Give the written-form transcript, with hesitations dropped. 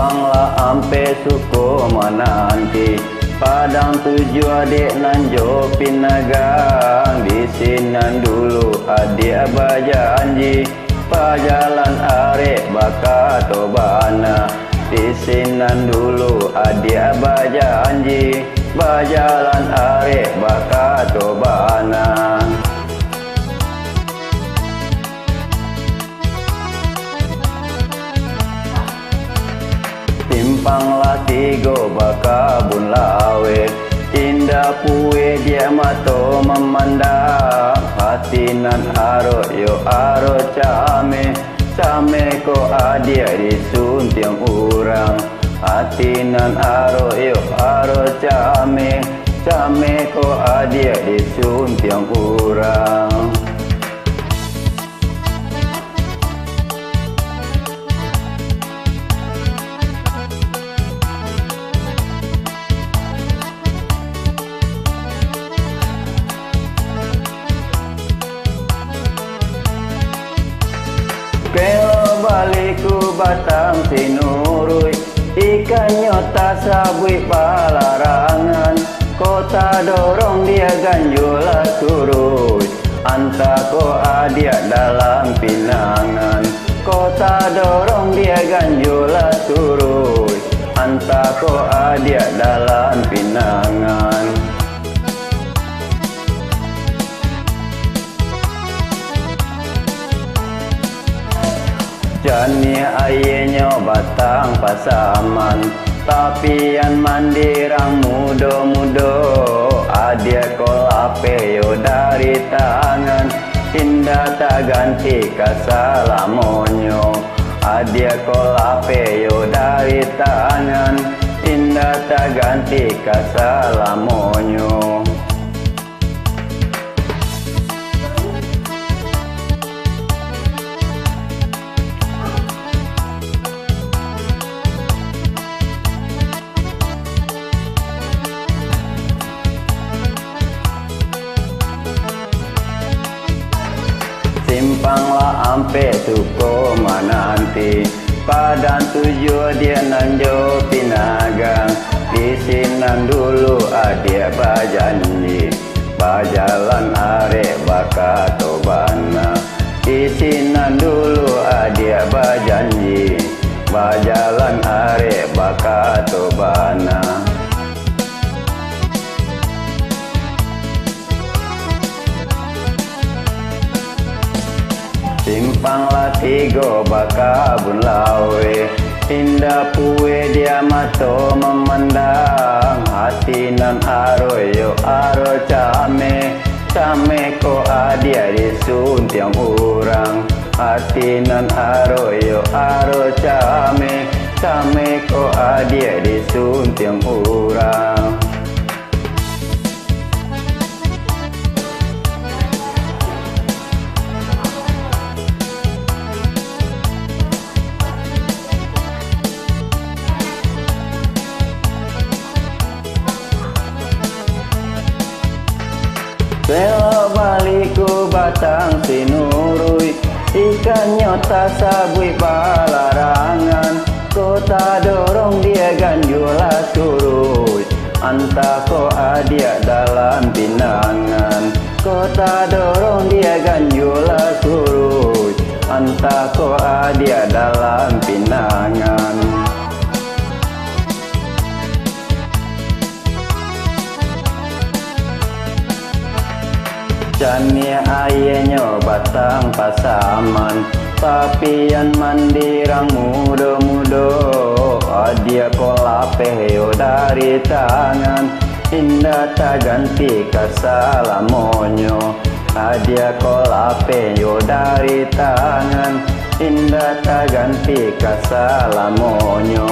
Simpanglah ampe suku menanti, Padang tuju adik nanjo pinagang. Di sinan dulu adik bajanji, pajalan arek baka tobana. Di sinan dulu adik bajanji, bajalan arek baka tobana. Simpanglah tigo baka bun lawe, indah pue dia mato memandang. Hatinan aro yo aro came, came ko adia disuntiang urang. Hatinan aro yo aro came, came ko adia disuntiang urang. Kelo baliku batang sinurui, ikan nyota sabui palarangan. Kota dorong dia ganjula surui, anta ko adia dalam pinangan. Kota dorong dia ganjula surui, anta ko adia dalam pinangan. Jani ayenya batang pasaman, tapi yang mandirang mudo-mudo. Adia kolape yo dari tangan, indah tak ganti kasalamonyo. Adia kolape yo dari tangan, indah tak ganti kasalamonyo. Simpanglah ampe suko mananti, Padang tuju dia nanjo pinagang. Di sinan dulu adia bajanji, bajalan arek baka tobana. Di sinan dulu adia bajanji, bajalan arek baka tobana. Simpanglah tigo baka bun lawe, indah pue dia mato memandang. Hatinan aro yo aro came, came ko adia disuntiang urang. Hatinan aro yo aro came, came ko adia disuntiang urang. Kelo baliku batang sinurui, ikan nyota sabui palarangan. Kota dorong dia ganjula surui, anta ko adia dalam pinangan. Kota dorong dia ganjula surui, anta ko adia dalam pinangan. Jani ayenya batang pasaman, tapi yang mandirang mudo-mudo. Adia kolape yo dari tangan, indah tak ganti kasalamonyo. Adia kolape yo dari tangan, indah tak ganti kasalamonyo.